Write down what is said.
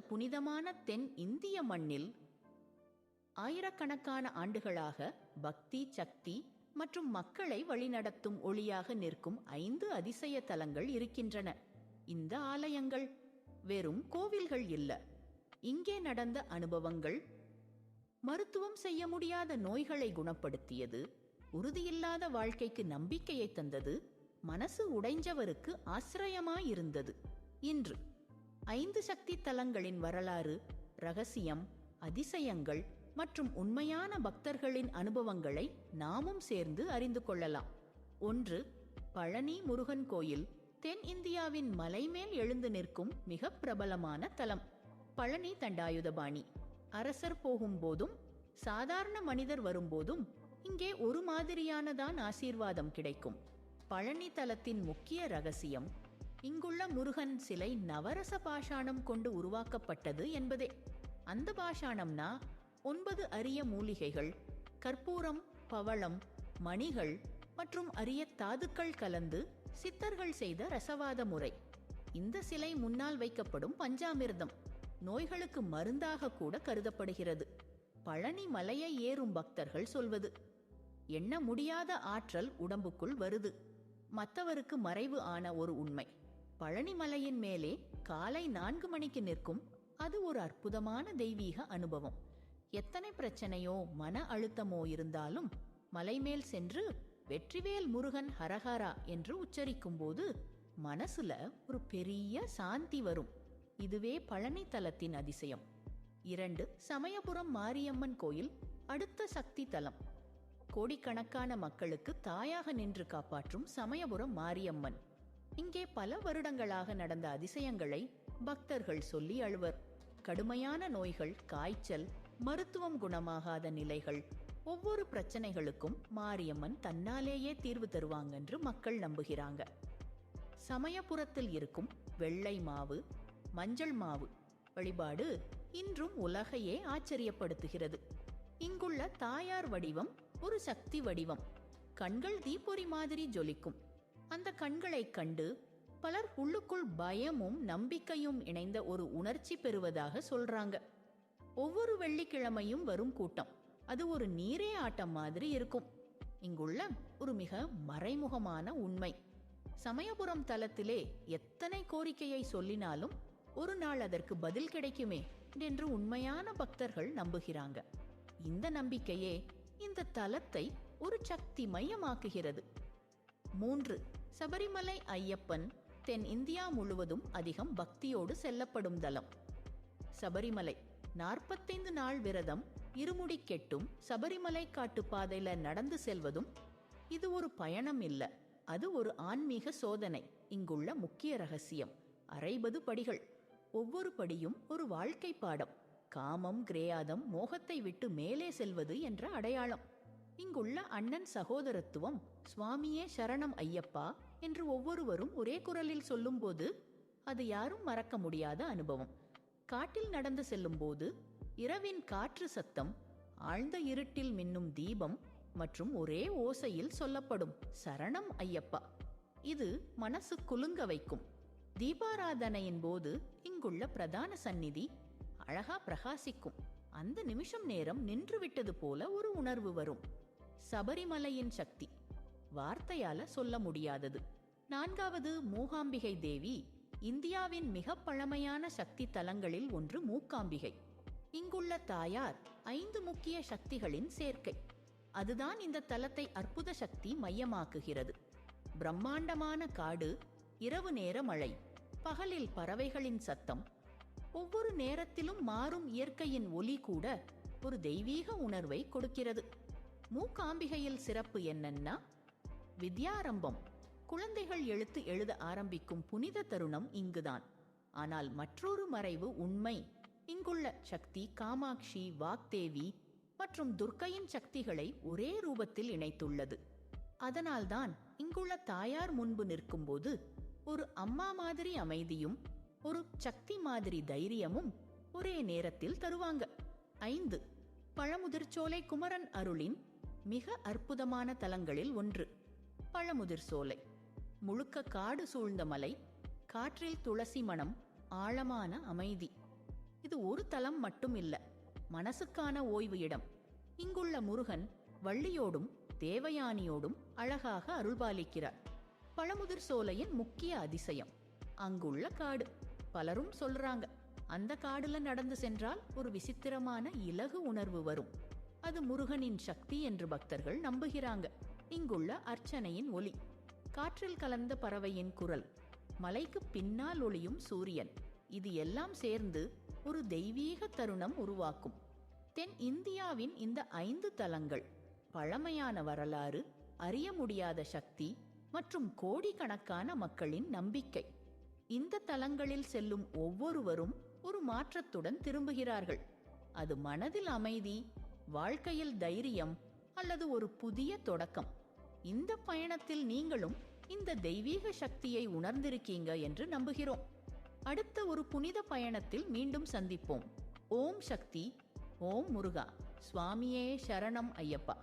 புனிதமான தென் இந்திய மண்ணில் ஆயிரக்கணக்கான ஆண்டுகளாக பக்தி, சக்தி மற்றும் மக்களை வழிநடத்தும் ஒளியாக நிற்கும் 5 அதிசய தலங்கள் இருக்கின்றன. இந்த ஆலயங்கள் வெறும் கோவில்கள் இல்ல. இங்கே நடந்த அனுபவங்கள் மருத்துவம் செய்ய முடியாத நோய்களை குணப்படுத்தியது, உறுதியில்லாத வாழ்க்கைக்கு நம்பிக்கையை தந்தது, மனசு உடைஞ்சவருக்கு ஆசிரியமாயிருந்தது. இன்று 5 சக்தி தலங்களின் வரலாறு, ரகசியம், அதிசயங்கள் மற்றும் உண்மையான பக்தர்களின் அனுபவங்களை நாமும் சேர்ந்து அறிந்து கொள்ளலாம். 1. பழனி முருகன் கோயில். தென் இந்தியாவின் மலைமேல் எழுந்து நிற்கும் மிக பிரபலமான தலம். பழனி தண்டாயுதபாணி. அரசர் போகும்போதும் சாதாரண மனிதர் வரும்போதும் இங்கே ஒரு மாதிரியானதான் ஆசீர்வாதம் கிடைக்கும். பழனி தலத்தின் முக்கிய ரகசியம் இங்குள்ள முருகன் சிலை நவரச பாஷாணம் கொண்டு உருவாக்கப்பட்டது என்பதே. அந்த பாஷாணம்னா 9 அரிய மூலிகைகள், கற்பூரம், பவளம், மணிகள் மற்றும் அரிய தாதுக்கள் கலந்து சித்தர்கள் செய்த ரசவாத முறை. இந்த சிலை முன்னால் வைக்கப்படும் பஞ்சாமிர்தம் நோய்களுக்கு மருந்தாக கூட கருதப்படுகிறது. பழனி மலையை ஏறும் பக்தர்கள் சொல்வது, எண்ண முடியாத ஆற்றல் உடம்புக்குள் வருது. மற்றவருக்கு மறைவு ஆன ஒரு உண்மை. பழனி மலையின் மேலே காலை 4 மணிக்கு நிற்கும் அது ஒரு அற்புதமான தெய்வீக அனுபவம். எத்தனை பிரச்சனையோ மன அழுத்தமோ இருந்தாலும் மலைமேல் சென்று வெற்றிவேல் முருகன் ஹரஹரா என்று உச்சரிக்கும் போது மனசுல ஒரு பெரிய சாந்தி வரும். இதுவே பழனி தலத்தின் அதிசயம். 2. சமயபுரம் மாரியம்மன் கோயில். அடுத்த சக்தி தலம். கோடிக்கணக்கான மக்களுக்கு தாயாக நின்று காப்பாற்றும் சமயபுரம் மாரியம்மன். இங்கே பல வருடங்களாக நடந்த அதிசயங்களை பக்தர்கள் சொல்லி அழுவர். கடுமையான நோய்கள், காய்ச்சல், மருத்துவம் குணமாகாத நிலைகள், ஒவ்வொரு பிரச்சனைகளுக்கும் மாரியம்மன் தன்னாலேயே தீர்வு தருவாங்க என்று மக்கள் நம்புகிறாங்க. சமயபுரத்தில் இருக்கும் வெள்ளை மாவு, மஞ்சள் மாவு வழிபாடு இன்றும் உலகையே ஆச்சரியப்படுத்துகிறது. இங்குள்ள தாயார் வடிவம் ஒரு சக்தி வடிவம். கண்கள் தீப்பொறி மாதிரி ஜொலிக்கும். அந்த கண்களை கண்டு பலர் உள்ளுக்குள் பயமும் நம்பிக்கையும் இணைந்த ஒரு உணர்ச்சி பெறுவதாக சொல்றாங்க. ஒவ்வொரு வெள்ளிக்கிழமையும் வரும் கூட்டம் அது ஒரு நீரே ஆட்டம் மாதிரி இருக்கும். இங்குள்ள ஒரு மிக மறைமுகமான உண்மை, சமயபுரம் தலத்திலே எத்தனை கோரிக்கையை சொல்லினாலும் ஒரு நாள் அதற்கு பதில் கிடைக்குமே என்று உண்மையான பக்தர்கள் நம்புகிறாங்க. இந்த நம்பிக்கையே இந்த தலத்தை ஒரு சக்தி மையமாக்குகிறது. 3. சபரிமலை ஐயப்பன். தென் இந்தியா முழுவதும் அதிகம் பக்தியோடு செல்லப்படும் தலம் சபரிமலை. 45 நாள் விரதம், இருமுடி கெட்டும் சபரிமலை காட்டு பாதையில நடந்து செல்வதும் இது ஒரு பயணம் இல்ல, அது ஒரு ஆன்மீக சோதனை. இங்குள்ள முக்கிய ரகசியம் 60 படிகள். ஒவ்வொரு படியும் ஒரு வாழ்க்கை பாடம். காமம், கிரேயாதம், மோகத்தை விட்டு மேலே செல்வது என்ற அடையாளம். இங்குள்ள அண்ணன் சகோதரத்துவம், சுவாமியே சரணம் ஐயப்பா என்று ஒவ்வொருவரும் ஒரே குரலில் சொல்லும்போது அது யாரும் மறக்க முடியாத அனுபவம். காட்டில் நடந்து செல்லும் போது இரவின் காற்று சத்தம், ஆழ்ந்த இருட்டில் மின்னும் தீபம் மற்றும் ஒரே ஓசையில் சொல்லப்படும் சரணம் ஐயப்பா, இது மனசு குலுங்க வைக்கும். தீபாராதனையின் போது இங்குள்ள பிரதான சந்நிதி அழகா பிரகாசிக்கும். அந்த நிமிஷம் நேரம் நின்றுவிட்டது போல ஒரு உணர்வு வரும். சபரிமலையின் சக்தி வார்த்தையால சொல்ல முடியாதது. 4. மூகாம்பிகை தேவி. இந்தியாவின் மிக பழமையான சக்தி தலங்களில் ஒன்று மூகாம்பிகை. இங்குள்ள தாயார் 5 முக்கிய சக்திகளின் சேர்க்கை. அதுதான் இந்த தலத்தை அற்புத சக்தி மையமாக்குகிறது. பிரம்மாண்டமான காடு, இரவு நேர மழை, பகலில் பறவைகளின் சத்தம், ஒவ்வொரு நேரத்திலும் மாறும் இயற்கையின் ஒலி கூட ஒரு தெய்வீக உணர்வை கொடுக்கிறது. மூகாம்பிகையில் சிறப்பு என்னன்னா வித்யாரம்பம். குழந்தைகள் எழுத ஆரம்பிக்கும் புனித தருணம் இங்குதான். ஆனால் மற்றொரு மறைவு உண்மை. இங்குள்ள சக்தி காமாட்சி, வாக்தேவி மற்றும் துர்க்கையின் சக்திகளை ஒரே ரூபத்தில் இணைத்துள்ளது. அதனால்தான் இங்குள்ள தாயார் முன்பு நிற்கும்போது ஒரு அம்மா மாதிரி அமைதியும் ஒரு சக்தி மாதிரி தைரியமும் ஒரே நேரத்தில் தருவாங்க. 5. பழமுதிர்ச்சோலை. குமரன் அருளின் மிக அற்புதமான தலங்களில் ஒன்று பழமுதிர் சோலை. முழுக்க காடு சூழ்ந்த மலை, காற்றில் துளசி மணம், ஆழமான அமைதி. இது ஒரு தலம் மட்டும் இல்ல, மனசுக்கான ஓய்வு இடம். இங்குள்ள முருகன் வள்ளியோடும் தேவயானியோடும் அழகாக அருள்பாலிக்கிறார். பழமுதிர் சோலையின் முக்கிய அதிசயம் அங்குள்ள காடு. பலரும் சொல்றாங்க, அந்த காடுல நடந்து சென்றால் ஒரு விசித்திரமான இலகு உணர்வு வரும். அது முருகனின் சக்தி என்று பக்தர்கள் நம்புகிறாங்க. இங்குள்ள அர்ச்சனையின் ஒலி, காற்றில் கலந்த பறவையின் குரல், மலைக்கு பின்னால் ஒளியும் சூரியன், இது எல்லாம் சேர்ந்து ஒரு தெய்வீக தருணம் உருவாக்கும். தென் இந்தியாவின் இந்த 5 தலங்கள் பழமையான வரலாறு, அறிய முடியாத சக்தி மற்றும் கோடிக்கணக்கான மக்களின் நம்பிக்கை. இந்த தலங்களில் செல்லும் ஒவ்வொருவரும் ஒரு மாற்றத்துடன் திரும்புகிறார்கள். அது மனதில் அமைதி, வாழ்க்கையில் தைரியம் அல்லது ஒரு புதிய தொடக்கம். இந்த பயணத்தில் நீங்களும் இந்த தெய்வீக சக்தியை உணர்ந்திருக்கீங்க என்று நம்புகிறோம். அடுத்த ஒரு புனித பயணத்தில் மீண்டும் சந்திப்போம். ஓம் சக்தி, ஓம் முருகா, சுவாமியே சரணம் ஐயப்பா.